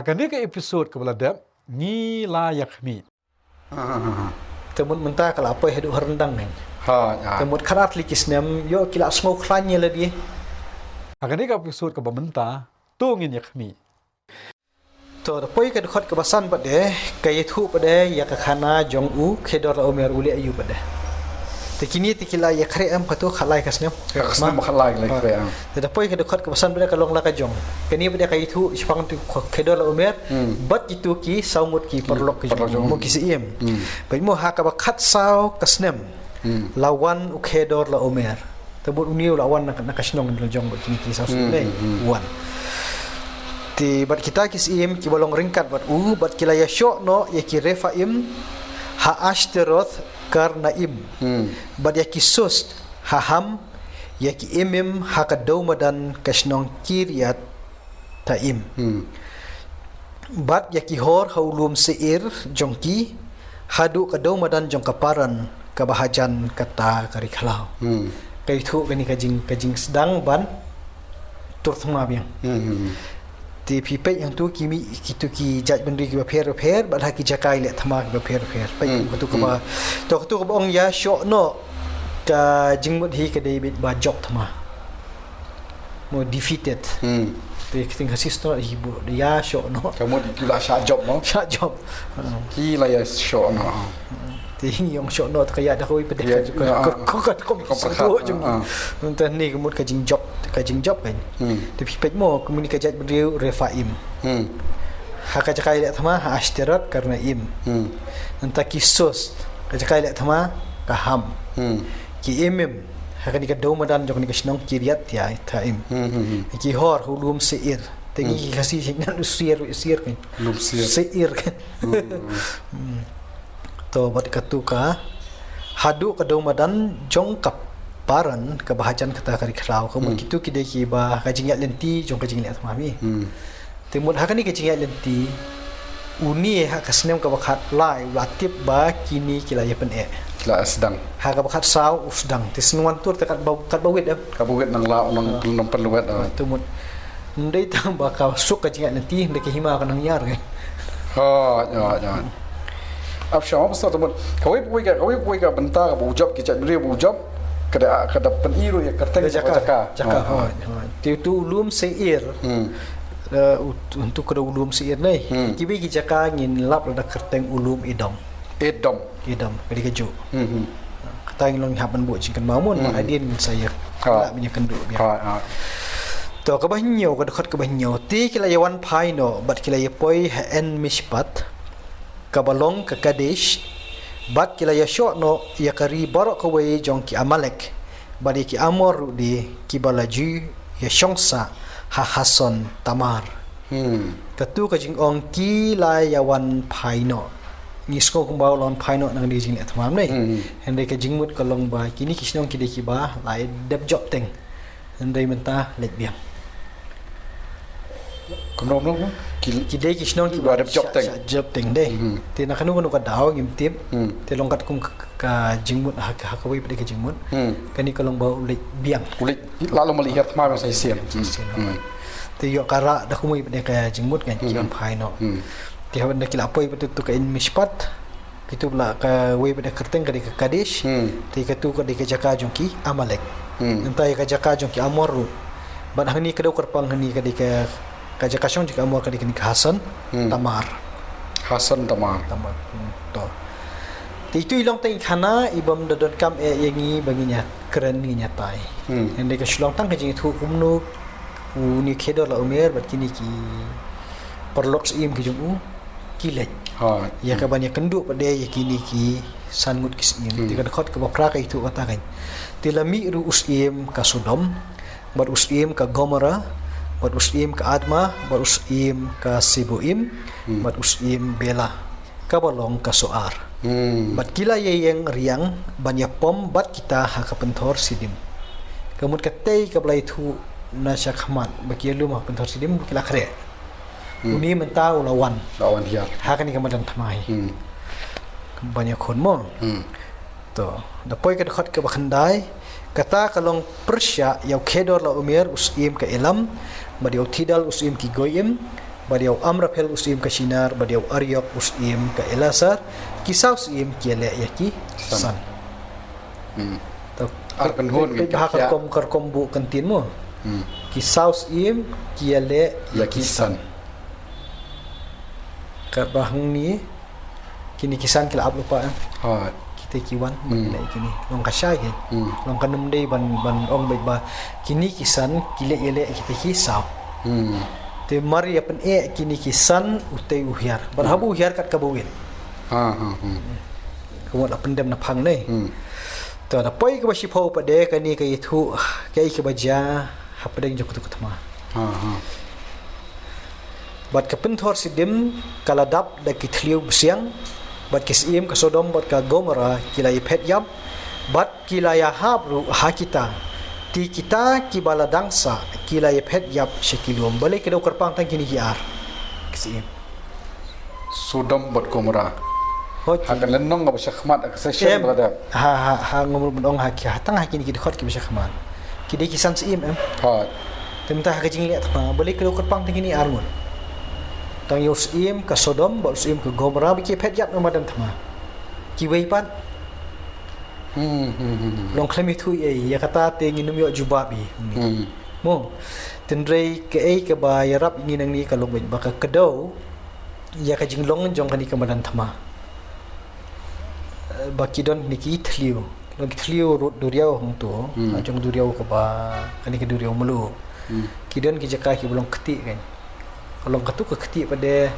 Akan ni ke episod kebeladap ni layak mi. Temut mentah kalau apa hidup rendang ni. Temut karat likis nem yo kila semua klanya lah dia. Akan ni ke episod kebamenta tu ngin yak mi. To poi ke dekat kebasan pada kaya tu pada ya ke khana jong u kedor la umer uli ayu pada. Tekini tikila ya kare am patu khalai kasnem. Kasnem khalai lagi kare am. Te poi ke dekat kebasan pada kalong la ka jong. Kini pada kaya tu sepang tu kedor la umer bat itu ki saumut ki perlok ki jong mo ki siem. Pai mo ha ka bakat sau kasnem. Lawan u kedor la umer. Tebut uniu lawan nak kasnong la jong bat ki sau sunai wan. Ti bat kita kis im ki bolong ringkat bat bat kila ya syok no ya ki refaim ha ashtaroth karna im bat ya ki sus ha ham ya ki imim ha ka daumadan kasnong kiryat taim bat ya ki hor haulum seir jongki hadu ka daumadan jong kaparan kabahajan kata karikhalau kai thu kani kajing sedang ban turthma biang ti pipe yang tu kimi kitu ki jaj bendri ki per bad haki jakai le thama ki per pai tu ka tu ka ong ya syok no ka jingmut hi ka debit ba job thama mo defeated ti kiting hasis to hibu ya syok no kamu dikila syak job no syak job ki la ya syok no ti yang syok no kaya dah koi pedek ko jung nonton ni kemud ka jing job kan ti pipe mo kemuni ka jaj bendri refaim ha ka jakai le thama ha ashtirat karena im anta kisos ka jakai le thama ka ham ki imim ha ka ni ka daumadan jok ni ka snong kiryat ya taim ki hor hulum seir tengi kasi nan usir kan lum seir kan to bat katuka hadu ka daumadan jong kaparan kebahajan kata kari khrau kamu kitu kide ki ba kajing lenti jong kajing le mami timut hakani kajing lenti uni ha kasnem ka bakhat lai latip ba kini kila ya pen kila sedang ha ka bakhat sau usdang tisnuan tur tekat bawit ka bawit nang la nang peluwet timut ndai tambah ka suk kajing lenti ndai hima ka nang yar ya ab syam pasal teman kawai pui ka benta ka bujab ki cak beri bujab kada pen iru ya kerteng jaka tu ulum seir untuk kada ulum seir nai kibi ki jaka ngin lap da kerteng ulum idom kadi keju kata ngilong haban bu cikan mamun ma adin saya nak punya kenduk biar to ka bahnyo ka dekat ka bahnyo ti kila yawan phai no bat kila yapoi en mishpat kabalong ke Kadesh bat kila ya syok no ya kari barok kawai jong ki Amalek badi ki Amor di ki balaju ya syongsa ha Hason Tamar katu ka jing ong ki la yawan phaino ni sko kumbau lon phaino nang di jing le thamam nei hende ka jingmut kalong ba kini kisnong ki de ki ba lai dep job teng hende menta let biang kenom no ki de kisnong ki ba job teng de te na kanu ka daw ngim tip te longkat kum ka jingmut ha ka wi pede ka jingmut kani kalong ba ulit biang ulit lalu melihat ma saya siam te yo kara da kumui pede ka jingmut kan ki on phai no te haban da kila apoi pede tu ka in mishpat kitu bla ka wi pede kerteng ka de ka Kadesh te ka tu ka de ka jaka jongki Amalek entai ka jaka jongki Amor ban hani ka do kerpang hani ka de ka jaka syong jika Amor ka de ka Hasan Tamar to itu ilong teng khana ibam dodon kam yangi banginya keren ni nyatai ende ka shlong tang ka jing thu kumnu uni khedo la umer bat kini ki perloks im ki jung kilet ya ka banyak kenduk pada ya kini ki sangut kis im tika dekat ka bapra ka itu kata kan tilami ru usim ka Sodom bat usim ka Gomora bat usim ka Adma bat usim ka Sibuim bat usim Bela ka balong ka Soar bat kila yang riang banyak pom bat kita ha ka pentor sidim kamut ka tei ka blai thu na syakhamat baki lu ma pentor sidim kila khre uni menta lawan dia ha kan ka madan thamai banyak kon mo to da poi ka dekat ka bakhandai kata kalong Persia yau kedor la umir usim ka Elam badi tidal usim ki Goyim badiau amra pel usim ka sinar badiau aryok usim ka elasar kisau usim kiale yaki san Arkan hun hakar kom bu kantin mo kisau usim kiale yaki san ka bahang ni kini kisan kila lupa kita kiwan mengenai kini long kasai long kanum dei ban ong baik ba kini kisan kile ele kita kisau te mari apan kini kisan utei uhiar barhabu uhiar kat kabawin kemudian apan dem na phang nei to da poi ka bashi phau pa de kani ka itu kai ka baja hapadeng jok tu kutma bat ka penthor sidim kaladap da kitliu siang bat kisim ka Sodom bat ka Gomora kilai phet yap bat kilaya habru hakita ti kita kibala dangsa kilai phet yap shekilum balik ke dokar pang tang kini hiar kisim Sodom bat Gomora hakan lenong ga syakmat ak session berada ha ngomul bendong ha ki hatang ha kini ki khot ki syakman ki de kisan sim tentah ka jing liat ma balik ke dokar pang tang kini armun tang Yosim ke Sodom bol Yosim ke Gomora biki phet yap Ramadan thama ki wei pat long klemi thu ya kata te nginum yo jubabi mo tendrei ke ke ba yarap nginang ni kalong ben baka kedau ya ka jinglong jong kani Ramadan thama baki don niki thliu lagi thliu duriau hong tu jong duriau ka ba kani ke duriau melu kidon ki jaka ki belum ketik kan kalau katu ke ketik pada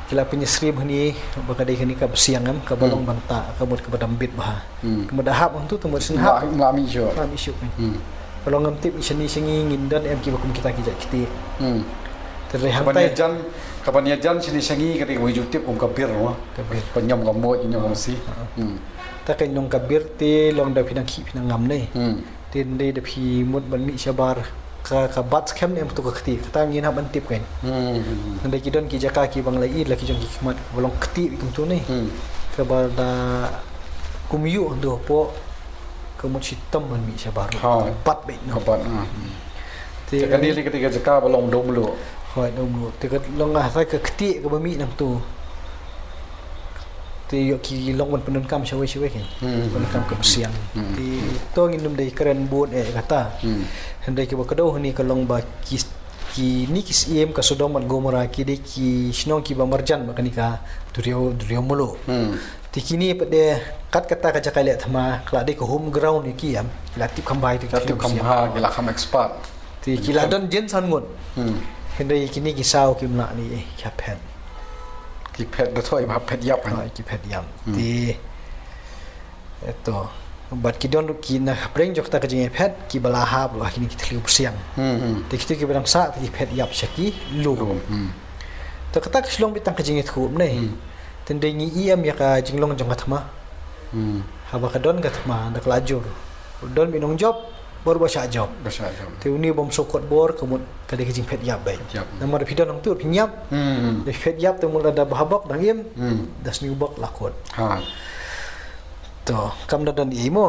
kila penyesrim ni bakadai kini ka besiang ka balong banta ka buat kepada ambit bah kemudian hab untuk tumur senhab ngami syo kan kalau ngamtip iseni sengi ngindan em ki bakum kita kijak kiti terlihat kapan jan sini sengi ketika wujudip kabir no kabir penyom kamu nyom si ta kan nyong kabir te long da pinang ki pinang ngam nei tin dei da pi mut ban mi sabar ka bat kem ni untuk keti kata ngin ha bantip kan nda kidon ki jaka ki bang lai la ki jong ki khmat bolong keti kum tu ni ka balda kumyu do po kemut sitam ban mi sabar bat be no bat te kan ni ketika jaka bolong dom lu hoi dom lu te ka long ah sai ka keti ka bami nam tu te yo ki long ban penun kam shawai kan penun kam ke siang ti to ngin dum dei keren buat kata hendai ke bakado ni kalong ba ki ni kis em ka Sodom dan Gomora ki de ki shnong ki ba marjan ba kanika duriau mulu ti kini pade kat kata ka jakale thama kla de ko home ground ni ki am latip khambai ti latip khamha gila kham expert ti kila don jen san ngun hendai kini ki sao kim la ni khapen ki phet do thoi ba phet yap ki phet yam ti eto bat kidon ki na preng jok ta ka jing phet ki bala ha bro kini ki thliu siang te ki ki berang sa ki phet yap shaki lu ta kata ki slong bitang ka jing thu nei ten de ni iam ya ka jinglong jong kathma ha ba ka don ka thma dak lajur don minong job bor ba sha job te uni bom sokot bor kemut ka de ki jing phet yap bai namar pidon nong tu pinyap de phet yap te mul da bahabok dangim das ni ubak lakot to kam dan imo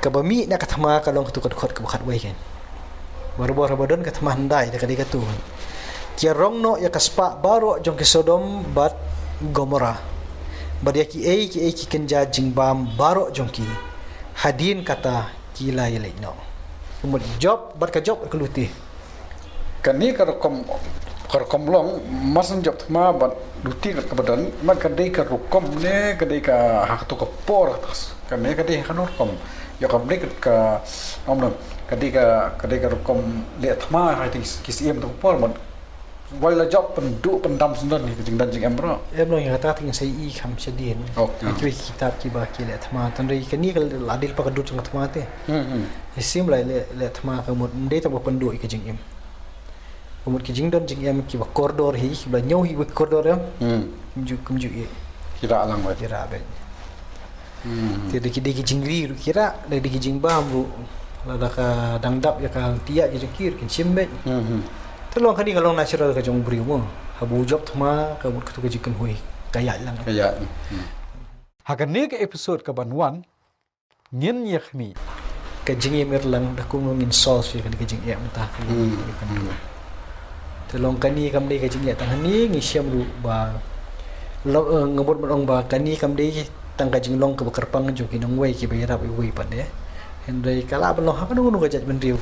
kabami na kathama kalong ketukot khot kabakhat wai kan barbor rabadon kathama handai da kadi katu kiarong no ya kaspa baro jong ke Sodom bat Gomora badia ki ki kenja jingbam baro jong ki hadin kata kila yele no umud job bat ka job keluti kani karakom long masan job ma bat duti kat kebadan man kadai ka rukom ne kadai ka hak tu ka por kan ne kadai kanor kom ya ka blik ka omno kadai ka rukom le thma ha ti kisiem tu por man wala job pendu pendam sundan ni jing dan jing embro yang kata ting sai I kham sedin ki kitab ki ba ki le thma tan rei kani kal ladil pa kadut jong thma te isim lai le thma ka mut ndei ta pendu ki jing em umur ki jing don jing em ki ba koridor hi ki ba nyau hi ba koridor em kumju ye kira alang ba kira ba te de ki jing ri kira de ki jing bam bu la ka dangdap ya ka tia ki kir kin simbe telong kadi kalong natural ka jong bri mo habu job thma ka mut ka jikan hui kaya lang kaya hakan ni ke episode ka banwan ngin yakhmi ka jing em lang da kung ngin solve ka jing em ta Tolong kani kam dei ka jing ya tang ni ngi siam lu ba ngebut ong ba kani kam dei tang ka jing long ka kerpang jo ki nong wei ki be rap wei pan de. Hendai kala ban long ha kan nu ka jat ben riu.